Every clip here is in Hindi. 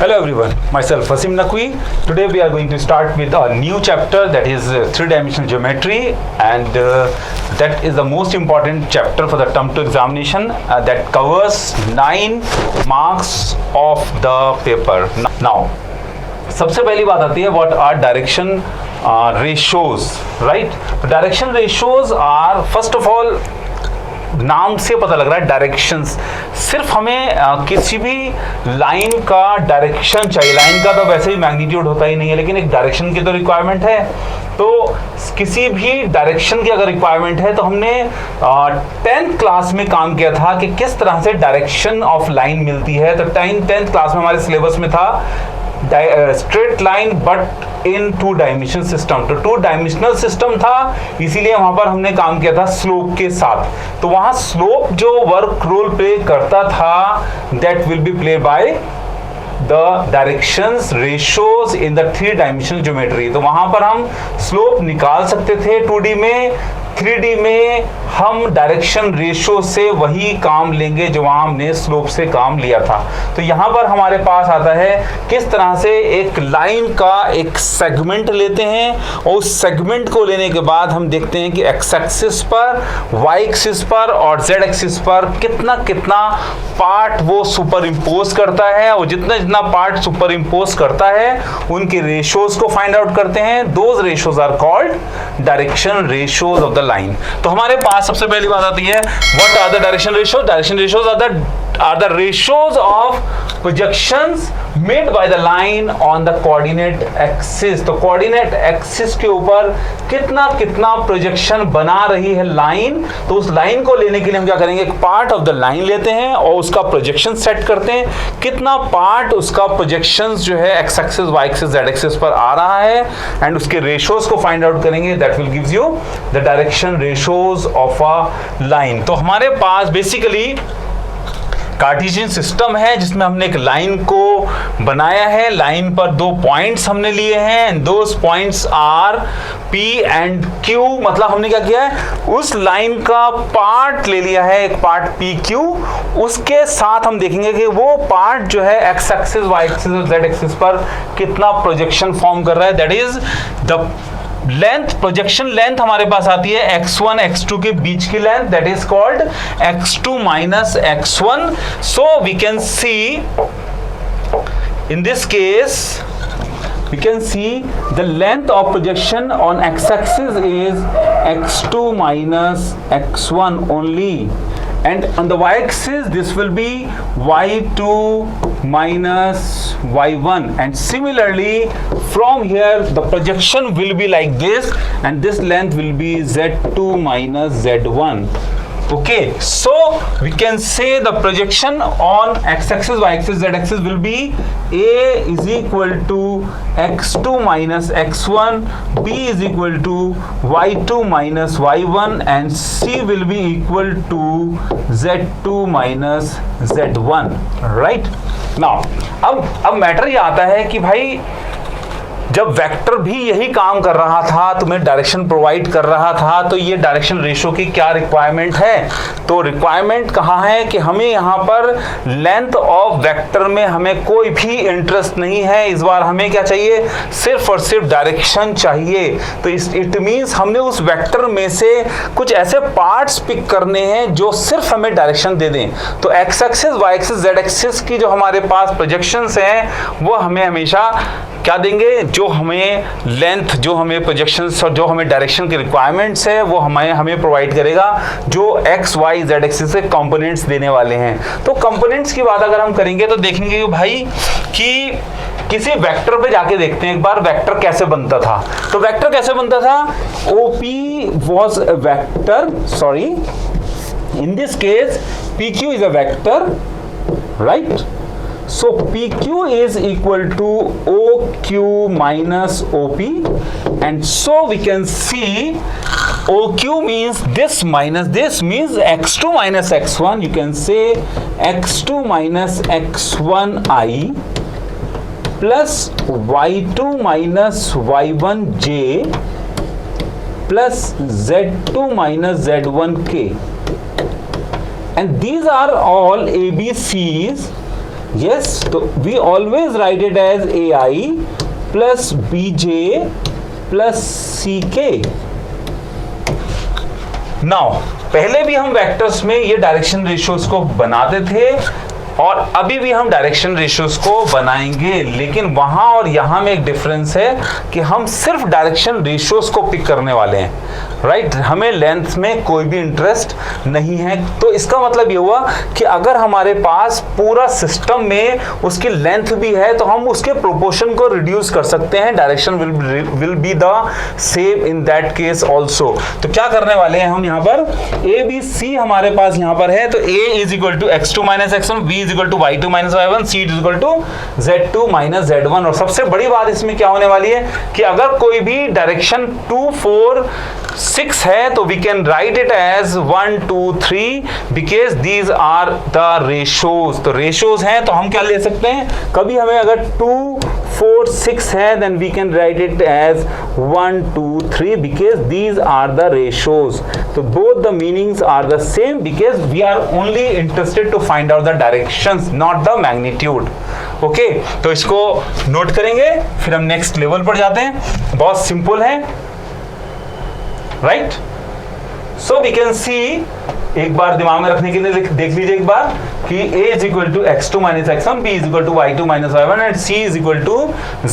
Hello everyone, myself Wasim Naqvi. Today we are going to start with a new chapter, that is three-dimensional geometry, and that is the most important chapter for the term 2 examination that covers 9 marks of the paper. Now, सबसे पहली बात आती है what are direction ratios, right? Direction ratios are, first of all, नाम से पता लग रहा है डायरेक्शंस। सिर्फ हमें किसी भी लाइन का डायरेक्शन चाहिए। लाइन का तो वैसे ही मैग्नीट्यूड होता ही नहीं है, लेकिन एक डायरेक्शन की तो रिक्वायरमेंट है। तो किसी भी डायरेक्शन की अगर रिक्वायरमेंट है तो हमने 10th क्लास में काम किया था कि किस तरह से डायरेक्शन ऑफ लाइन मिलती है। तो 10th क्लास में हमारे सिलेबस में था straight line but in 2 dimensional system. तो 2 डायमेंशनल सिस्टम था, इसीलिए वहां पर हमने काम किया था स्लोप के साथ। तो वहां स्लोप जो वर्क रोल प्ले करता था, that will be play by the directions ratios in the 3 dimensional geometry. तो वहां पर हम स्लोप निकाल सकते थे 2D में। 3D में हम डायरेक्शन रेशियो से वही काम लेंगे जो वहां हमने स्लोप से काम लिया था। तो यहां पर हमारे पास आता है किस तरह से एक लाइन का एक सेगमेंट लेते हैं, और उस सेगमेंट को लेने के बाद हम देखते हैं कि एक्स एक्सिस पर, वाई एक्सिस पर और जेड एक्सिस पर कितना कितना पार्ट वो सुपर इम्पोज करता है, और जितना जितना पार्ट सुपर इम्पोज करता है उनके रेशियोज को फाइंड आउट करते हैं। Those ratios are called direction ratios of the line. तो हमारे पास सबसे पहली बात आती है what are the direction ratios. Direction ratios are the ratios of projections made by the line on the coordinate axis. तो कोऑर्डिनेट एक्सिस के ऊपर कितना कितना प्रोजेक्शन बना रही है लाइन। तो उस लाइन को लेने के लिए हम क्या करेंगे, एक पार्ट ऑफ द लाइन लेते हैं और उसका प्रोजेक्शन सेट करते हैं। कितना पार्ट उसका प्रोजेक्शन जो है x axis, y axis, z axis पर आ रहा है, एंड उसके रेशियोज को फाइंड आउट करेंगे। That will gives you the direction ratios of a line. तो हमारे पास बेसिकली कार्टेशियन सिस्टम है जिसमें हमने एक लाइन को बनाया है। लाइन पर 2 पॉइंट्स हमने लिए हैं, and those points are P and Q। मतलब हमने क्या किया है, उस लाइन का पार्ट ले लिया है, एक पार्ट PQ। उसके साथ हम देखेंगे कि वो पार्ट जो है एक्स एक्सिस, वाई एक्सिस और जेड एक्सिस पर कितना प्रोजेक्शन फॉर्म कर रहा है। That is the length, projection length हमारे पास आती है x1 x2 के बीच की length, that is called x2 minus x1। So we can see in this case we can see the length of projection on x-axis is x2 minus x1 only, and on the y-axis this will be y2 minus y1, and similarly from here the projection will be like this, and this length will be z2 minus z1. Okay, so we can say the projection on x-axis, y-axis, z-axis will be A is equal to x2 minus x1, B is equal to y2 minus y1, and C will be equal to z2 minus z1, right? Now, अब मैटर ये आता है कि भाई जब वेक्टर भी यही काम कर रहा था, तुम्हें डायरेक्शन प्रोवाइड कर रहा था, तो ये डायरेक्शन रेशियो की क्या रिक्वायरमेंट है। तो रिक्वायरमेंट कहाँ है कि हमें यहाँ पर लेंथ ऑफ वेक्टर में हमें कोई भी इंटरेस्ट नहीं है। इस बार हमें क्या चाहिए, सिर्फ और सिर्फ डायरेक्शन चाहिए। तो इट मीन्स हमने उस वेक्टर में से कुछ ऐसे पार्ट्स पिक करने हैं जो सिर्फ हमें डायरेक्शन दे दें। तो x axis, y axis, z axis की जो हमारे पास प्रोजेक्शंस हैं वो हमें हमेशा क्या देंगे, जो हमें लेंथ, जो हमें प्रोजेक्शंस और जो हमें डायरेक्शन की रिक्वायरमेंट्स है वो हमें प्रोवाइड करेगा, जो एक्स वाई जेड एक्सिस से कंपोनेंट्स देने वाले हैं। तो कंपोनेंट्स की बात अगर हम करेंगे तो देखेंगे कि भाई कि किसी वेक्टर पे जाके देखते हैं एक बार वेक्टर कैसे बनता था। तो वेक्टर कैसे बनता था, OP was a vector, sorry, in this case PQ is a vector, right? So PQ is equal to OQ minus OP, and so we can see OQ means this minus this means x2 minus x1. You can say x2 minus x1i plus y2 minus y1j plus z2 minus z1k, and these are all ABCs yes, तो we always write it as AI plus BJ plus CK। Now पहले भी हम वेक्टर्स में ये डायरेक्शन रेशियोज को बनाते थे और अभी भी हम डायरेक्शन रेशियोज को बनाएंगे, लेकिन वहां और यहां में एक डिफरेंस है कि हम सिर्फ डायरेक्शन रेशियोज को पिक करने वाले हैं, राइट? हमें लेंथ में कोई भी इंटरेस्ट नहीं है। तो इसका मतलब ये हुआ कि अगर हमारे पास पूरा सिस्टम में उसकी लेंथ भी है तो हम उसके प्रोपोर्शन को रिड्यूस कर सकते हैं, direction will be the same in that case also. तो क्या करने वाले हैं हम यहाँ पर, ABC हमारे पास यहाँ पर है, तो A is equal to x2 minus x1, B is equal to y2 minus y1, C is equal to z2 minus z1। और सबसे बड़ी बात इसमें क्या होने वाली है कि अगर कोई भी डायरेक्शन 2, 4, 6 है तो we can write it as 1, 2, 3 because these are the ratios. तो रेशियोज हैं तो हम क्या ले सकते हैं, कभी हमें अगर 2, 4, 6 है then we can write it as 1, 2, 3 because these are the ratios. तो both the meanings are the same because we are only interested to find out the directions, not the magnitude. Okay, तो इसको नोट करेंगे, फिर हम नेक्स्ट लेवल पर जाते हैं। बहुत सिंपल है, right? So we can see, एक बार दिमाग में रखने के लिए देख लीजिए एक बार कि A is equal to x2 minus x1, B is equal to y2 minus y1 and C is equal to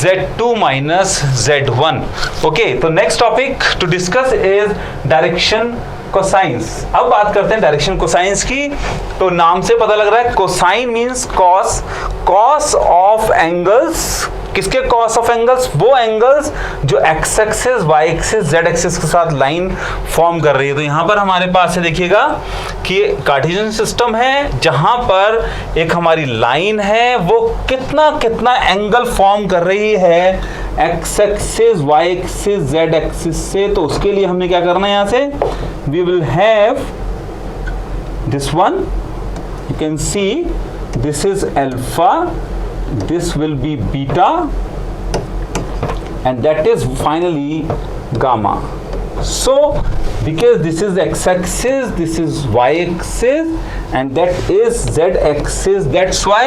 z2 minus z1। Okay, तो next topic to discuss is direction cosines. अब बात करते हैं डायरेक्शन कोसाइंस की। तो नाम से पता लग रहा है cosine means cos, cos of angles. किसके कॉस ऑफ एंगल्स? वो एंगल्स जो x axis, y axis, z axis के साथ लाइन फॉर्म कर रही है। तो यहां पर हमारे पास है, देखिएगा कि कार्टेशियन सिस्टम है जहां पर एक हमारी लाइन है, वो कितना कितना एंगल फॉर्म कर रही है x axis, y axis, z axis से। तो उसके लिए हमने क्या करना है, यहां से we will have this one, you can see this is alpha, this will be beta, and that is finally gamma. So because this is x-axis, this is y-axis, and that is z-axis, that's why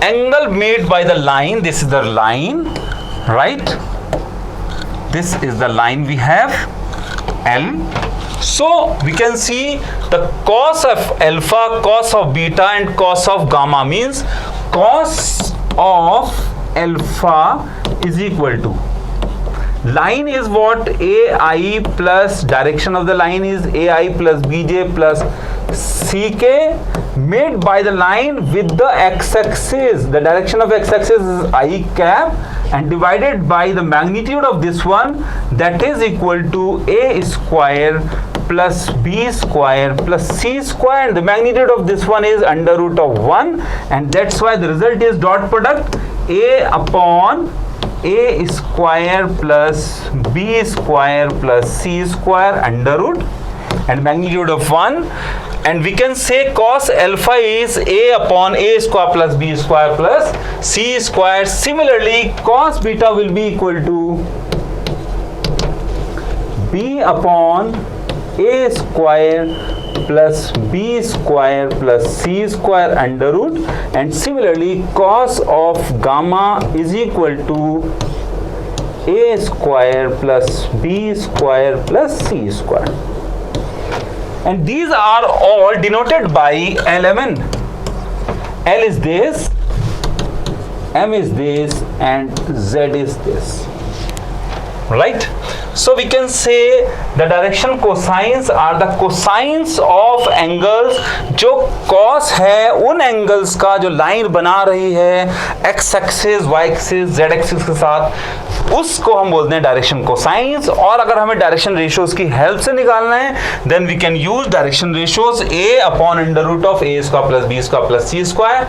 angle made by the line, this is the line, right? This is the line we have, L. So we can see the cos of alpha, cos of beta and cos of gamma means cos of alpha is equal to, line is what, AI plus direction of the line is AI plus BJ plus CK made by the line with the x-axis. The direction of x-axis is I cap and divided by the magnitude of this one, that is equal to A square plus B square plus C square, and the magnitude of this one is under root of 1, and that's why the result is dot product A upon A square plus B square plus C square under root and magnitude of 1, and we can say cos alpha is A upon A square plus B square plus C square. Similarly cos beta will be equal to B upon A square plus B square plus C square under root, and similarly cos of gamma is equal to A square plus B square plus C square, and these are all denoted by LMN. L is this, M is this, and Z is this, right? So we can say the direction cosines are the cosines of angles, जो cos है उन angles का जो लाइन बना रही है x axis, y axis, z axis के साथ, उसको हम बोलते हैं डायरेक्शन कोसाइंस। और अगर हमें डायरेक्शन रेशियोज की हेल्प से निकालना है then we can use direction ratios A upon under root of A square plus B square plus C square,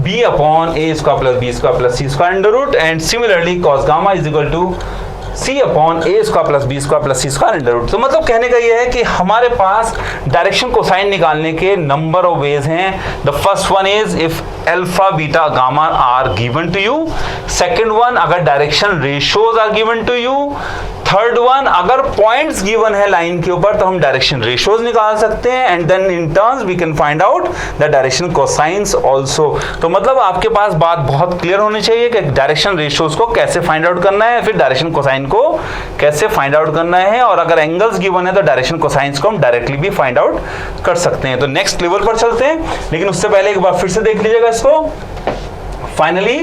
B upon A square plus B square plus C square under root, and similarly cos gamma is equal to C upon A square plus B square plus C square under root. तो मतलब कहने का ये है कि हमारे पास डायरेक्शन कोसाइन निकालने के नंबर ऑफ वेज हैं। The first one is if alpha beta gamma are given to you, second one अगर direction ratios are given to you, third one अगर पॉइंट्स गिवन है लाइन के ऊपर तो हम डायरेक्शन रेशियोज निकाल सकते हैं, and then in terms we can find out the direction cosines also. तो मतलब आपके पास बात बहुत क्लियर होनी चाहिए कि डायरेक्शन रेशियोज को कैसे फाइंड आउट करना है, फिर डायरेक्शन कोसाइन को कैसे फाइंड आउट करना है, और अगर एंगल्स गिवन है तो डायरेक्शन कोसाइंस को हम डायरेक्टली भी फाइंड आउट कर सकते हैं। तो नेक्स्ट लेवल पर चलते हैं, लेकिन उससे पहले एक बार फिर से देख लीजिएगा इसको। फाइनली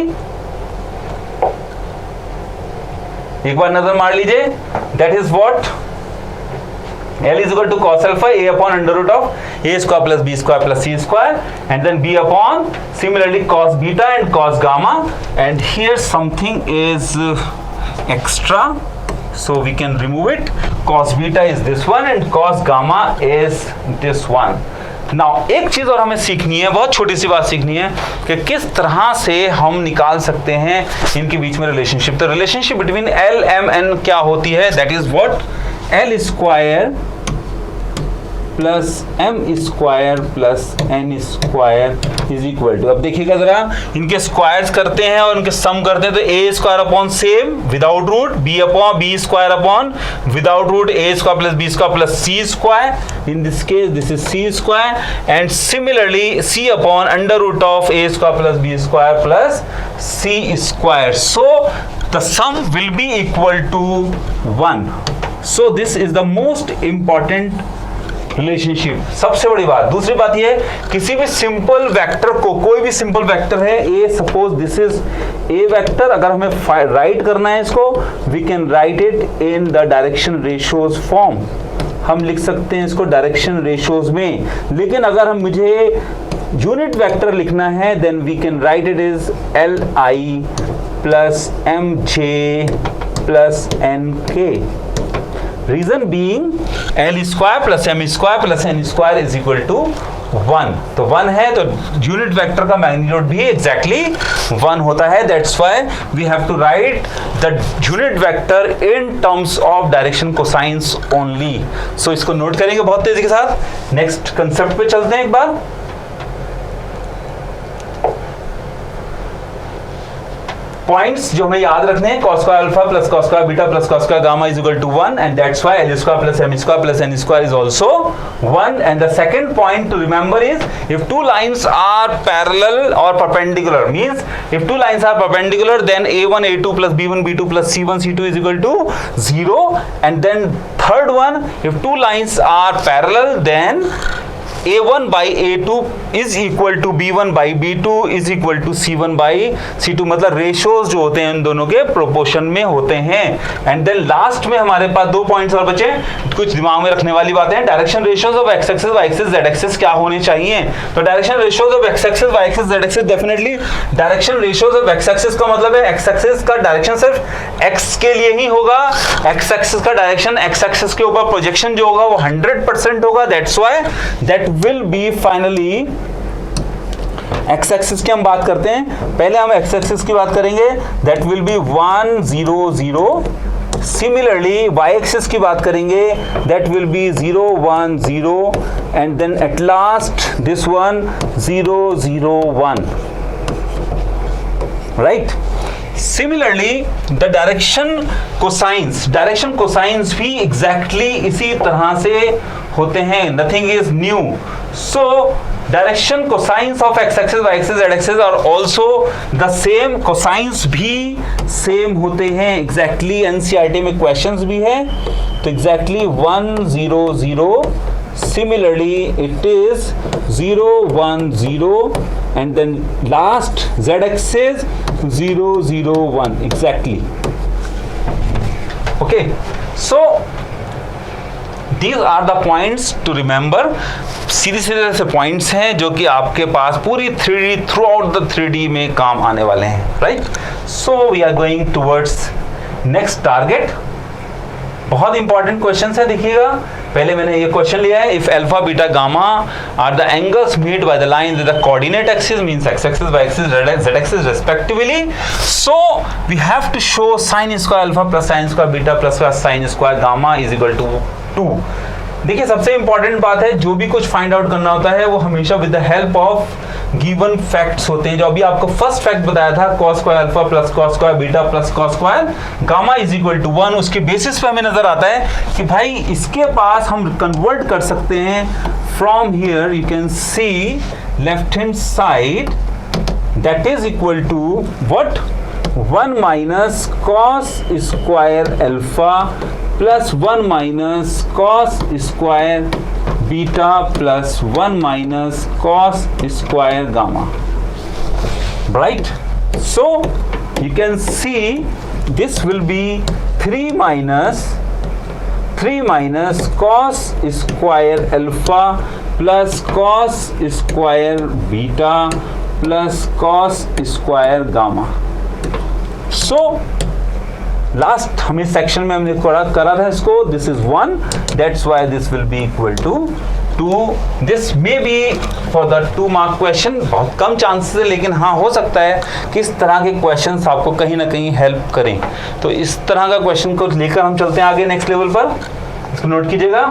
एक बार नजर मार लीजिए, that is what L is equal to cos alpha a upon under root of a square plus b square plus c square, and then b upon similarly cos beta and cos gamma, and here something is extra, so we can remove it. Cos beta is this one and cos gamma is this one. Now एक चीज और हमें सीखनी है, बहुत छोटी सी बात सीखनी है कि किस तरह से हम निकाल सकते हैं इनके बीच में रिलेशनशिप। तो relationship between L M N क्या होती है, that is what L square plus M square plus N square is equal to, अब देखिएगा जरा, इनके स्क्वायर्स करते हैं और इनके सम करते हैं तो a square upon same without root, b upon b square upon without root, a square plus b square plus c square, in this case this is c square, and similarly c upon under root of a square plus b square plus c square, so the sum will be equal to 1. So this is the most important relationship, सबसे बड़ी बात। दूसरी बात ये, किसी भी सिंपल वेक्टर को, कोई भी सिंपल वेक्टर है a, suppose this is a vector, अगर हमें राइट करना है इसको, we can write it in the direction ratios form, हम लिख सकते हैं इसको डायरेक्शन रेशियोज में। लेकिन अगर हम मुझे यूनिट वेक्टर लिखना है, then we can write it is li plus mj plus nk, reason being L square plus M square plus N square is equal to 1, तो 1 है तो यूनिट वेक्टर का मैग्नीट्यूड भी एग्जैक्टली 1 होता है, that's why we have to write the unit vector in terms of direction cosines only. So इसको नोट करेंगे बहुत तेजी के साथ। नेक्स्ट कंसेप्ट पे चलते हैं एक बार। पॉइंट्स जो हमें याद रखने हैं, cos square alpha plus cos square beta plus cos square gamma is equal to 1, and that's why L square plus M square plus N square is also 1, and the second point to remember is if two lines are parallel और perpendicular, means if two lines are perpendicular then A1 A2 plus B1 B2 plus C1 C2 is equal to 0, and then third one, if two lines are parallel then A1 by A2 is equal to B1 by B2 is equal to C1 by C2, मतलब रेशियोज जो होते हैं इन दोनों के प्रोपोर्शन में होते हैं। एंड देन लास्ट में हमारे पास 2 पॉइंट्स और बचे, कुछ दिमाग में रखने वाली बातें हैं। Direction ratios of x axis y axis z axis क्या होने चाहिए, तो direction ratios of x axis y axis z axis, definitely direction ratios of x axis का मतलब है एक्स एक्सिस का डायरेक्शन सिर्फ एक्स के लिए ही होगा, एक्स एक्सिस का डायरेक्शन एक्स एक्सिस के ऊपर प्रोजेक्शन जो होगा वो 100% होगा, that's why that will be finally x axis की हम बात करते हैं, पहले हम x एक्सिस की बात करेंगे, that will be 1 0 0, similarly y axis की बात करेंगे, that will be 0 1 0, and then at last this one 0 0 1, right? Similarly the direction cosines भी exactly इसी तरह से होते हैं, nothing is new. So direction cosines of x axis y axis z axis are also the same, cosines भी same होते हैं exactly, NCERT में questions भी है, तो exactly 1 0 0, similarly it is 0 1 0, and then last z axis 0 0 1 exactly. Okay, so these are the points to remember. सीधे सीधे से पॉइंट्स हैं जो कि आपके पास पूरी 3D through out the 3D में काम आने वाले हैं, right? So we are going towards next target. बहुत इंपॉर्टेंट क्वेश्चन है, देखिएगा। पहले मैंने ये क्वेश्चन लिया है, if alpha beta gamma are the angles made by the line with the coordinate axis means x axis y axis z axis respectively, so we have to show sin square alpha plus sin square beta plus sin square gamma is equal to 2। देखिए सबसे इंपॉर्टेंट बात है, जो भी कुछ फाइंड आउट करना होता है वो हमेशा with the help of given facts होते हैं। जो अभी आपको फर्स्ट फैक्ट बताया था, cos square alpha plus cos square beta plus cos square gamma is equal to 1, उसके बेसिस पे हमें नजर आता है कि भाई इसके पास हम कन्वर्ट कर सकते हैं from here you can see left hand side that is equal to what 1 minus cos square alpha plus 1 minus cos square beta plus 1 minus cos square gamma, right? So you can see this will be 3 minus cos square alpha plus cos square beta plus cos square gamma. So last हमें सेक्शन में हमने करा था इसको, this is 1, that's why this will be equal to 2. This may be for the 2 mark question, बहुत कम चांसेस है, लेकिन हाँ हो सकता है कि इस तरह के क्वेश्चंस आपको कहीं ना कहीं हेल्प करें। तो इस तरह का क्वेश्चन को लेकर हम चलते हैं आगे नेक्स्ट लेवल पर, इसको नोट कीजिएगा।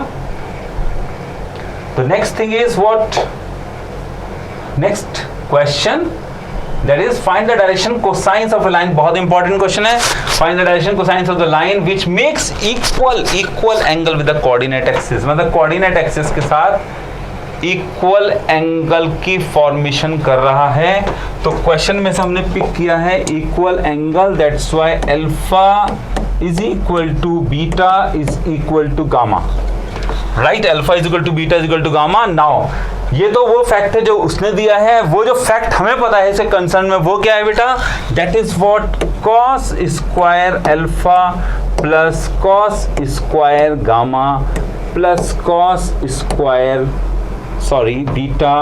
तो next thing is what, next question that is find the direction cosines of a line, बहुत इंपॉर्टेंट क्वेश्चन है। find the direction cosines of the line which makes equal angle with the coordinate axis, मतलब coordinate axis के साथ इक्वल एंगल की फॉर्मेशन कर रहा है। तो क्वेश्चन में से हमने पिक किया है equal angle, that's why alpha is equal to beta is equal to gamma, right? Alpha is equal to beta is equal to gamma. Now ये तो वो फैक्ट है जो उसने दिया है, वो जो फैक्ट हमें पता है इससे कंसर्न में वो क्या है बेटा, that is what cos square alpha plus cos square gamma plus cos square beta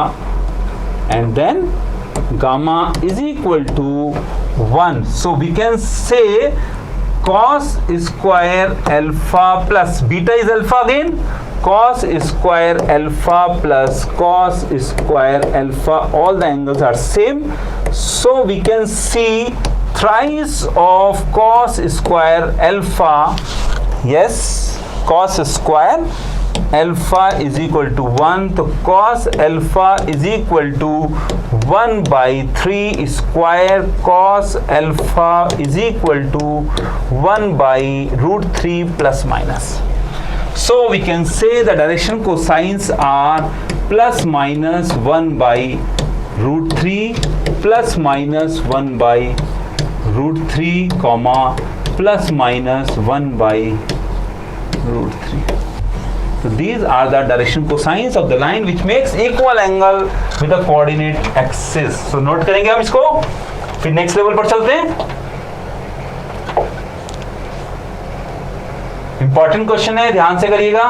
and then gamma is equal to 1. So we can say cos square alpha plus beta is alpha again, cos square alpha plus cos square alpha, all the angles are same, so we can see thrice of cos square alpha, yes, cos square alpha is equal to 1, तो cos alpha is equal to 1 by 3 square cos alpha is equal to 1 by root 3 plus minus. So we can say the direction cosines are plus minus 1 by root 3 plus minus 1 by root 3 comma plus minus 1 by root 3. So these are the direction cosines of the line which makes equal angle with the coordinate axis. So note करेंगे हम इसको, फिर next level पर चलते हैं। इंपॉर्टेंट क्वेश्चन है, ध्यान से करिएगा।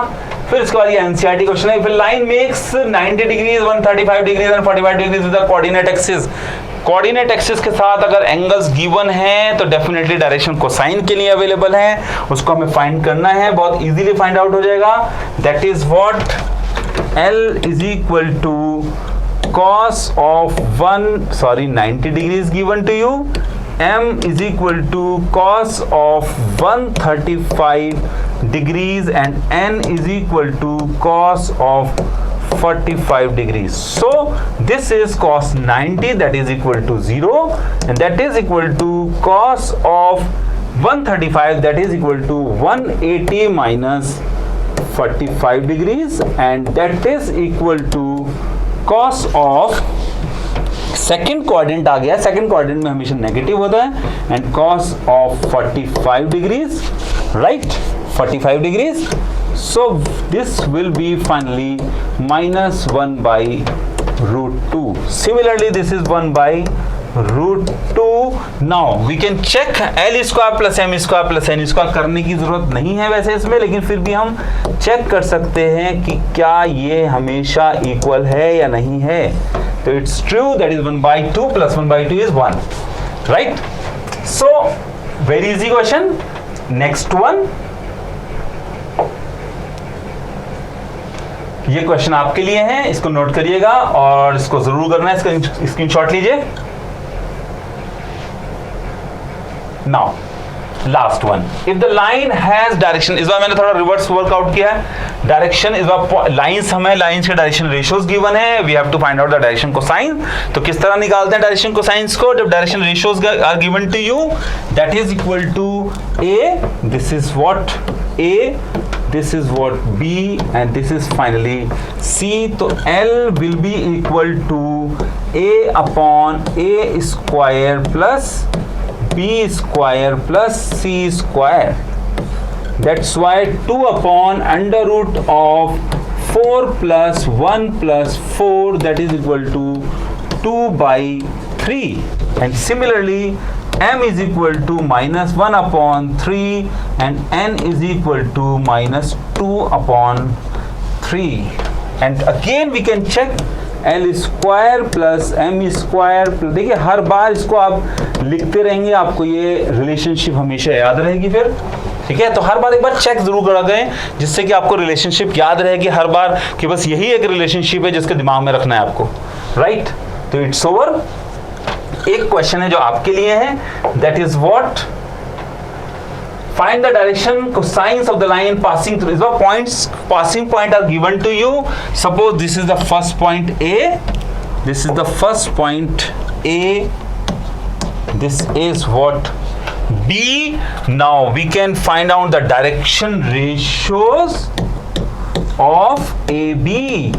फिर इसके बाद ये एनसीईआरटी क्वेश्चन है। फिर line makes 90 degrees 135 degrees and 45 degrees with the coordinate axis. Coordinate axis के साथ अगर एंगल्स गिवन हैं तो डेफिनेटली डायरेक्शन कोसाइन के लिए अवेलेबल है, उसको हमें फाइंड करना है, बहुत इजीली फाइंड आउट हो जाएगा। That is what L is equal to cos of 90 degrees given to you, M is equal to cos of 135 degrees and N is equal to cos of 45 degrees. So this is cos 90, that is equal to 0, and that is equal to cos of 135, that is equal to 180 minus 45 degrees, and that is equal to cos of second quadrant आ गया, सेकेंड क्वाड्रेंट में हमेशा नेगेटिव होता है, and cos of 45 degrees, right, 45 degrees. So this will be finally -1 by √2. Similarly this is 1 by √2. Now we can check L square plus M square plus N square करने की जरूरत नहीं है वैसे इसमें, लेकिन फिर भी हम चेक कर सकते हैं कि क्या ये हमेशा इक्वल है या नहीं है. So it's true, that is 1 by 2 plus 1 by 2 is 1, right? So very easy question. Next one, ये क्वेश्चन आपके लिए है, इसको नोट करिएगा और इसको जरूर करना है, इसका स्क्रीनशॉट लीजिए. Now last one, if the line has direction, इस बार मैंने थोड़ा रिवर्स वर्कआउट किया है। डायरेक्शन इस बार लाइंस, हमें लाइंस के डायरेक्शन रेशियोज गिवन है, we have to find out the direction cosine. तो किस तरह निकालते हैं डायरेक्शन कोसाइंस को? जब direction ratios are given to you, that is equal to a, this is what a, this is what B, and this is finally C. तो L will be equal to A upon A square plus B square plus C square. That's why 2 upon under root of 4 plus 1 plus 4, that is equal to 2 by 3. And similarly m is equal to minus 1 upon 3 and n is equal to minus 2 upon 3. And again we can check l square plus m square. देखिए हर बार इसको आप लिखते रहेंगे, आपको ये रिलेशनशिप हमेशा याद रहेगी फिर, ठीक है। तो हर बार एक बार चेक जरूर करा दें, जिससे कि आपको रिलेशनशिप याद रहेगी हर बार कि बस यही एक रिलेशनशिप है जिसके दिमाग में रखना है आपको, राइट। तो इट्स ओवर। एक क्वेश्चन है जो आपके लिए है, that is what, find the direction cosines of the line passing through. इस बार points, passing point are given to you. Suppose this is the first point A, this is the first point A, this is what B. Now we can find out the direction ratios of A B,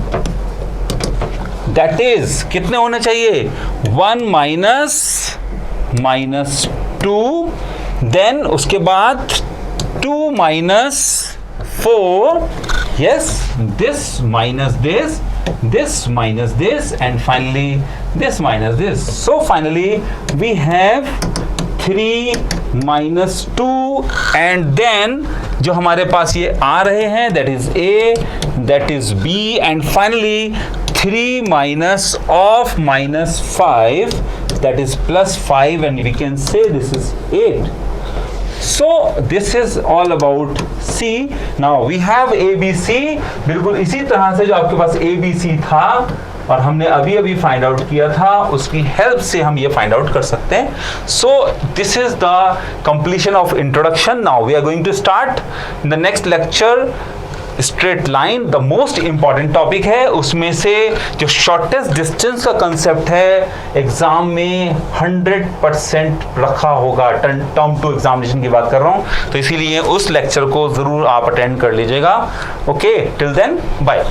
that is कितने होने चाहिए? 1 माइनस 2, देन उसके बाद 2 minus 4, yes, this minus this, this minus this, and finally this minus this. So finally we have 3 minus 2, and then जो हमारे पास ये आ रहे हैं, that is A, that is B, and finally 3 minus of minus 5, that is plus 5, and we can say this is 8. So this is all about C. Now we have ABC. बिल्कुल इसी तरह से जो आपके पास ABC था और हमने अभी अभी फाइंड आउट किया था, उसकी हेल्प से हम ये फाइंड आउट कर सकते हैं. So this is the completion of introduction. Now we are going to start in the next lecture straight line. The most important topic है, उसमें से जो शॉर्टेस्ट डिस्टेंस का कंसेप्ट है एग्जाम में 100% रखा होगा. टर्म टू एग्जामिनेशन की बात कर रहा हूं, तो इसीलिए उस लेक्चर को जरूर आप अटेंड कर लीजिएगा. Okay, till then bye.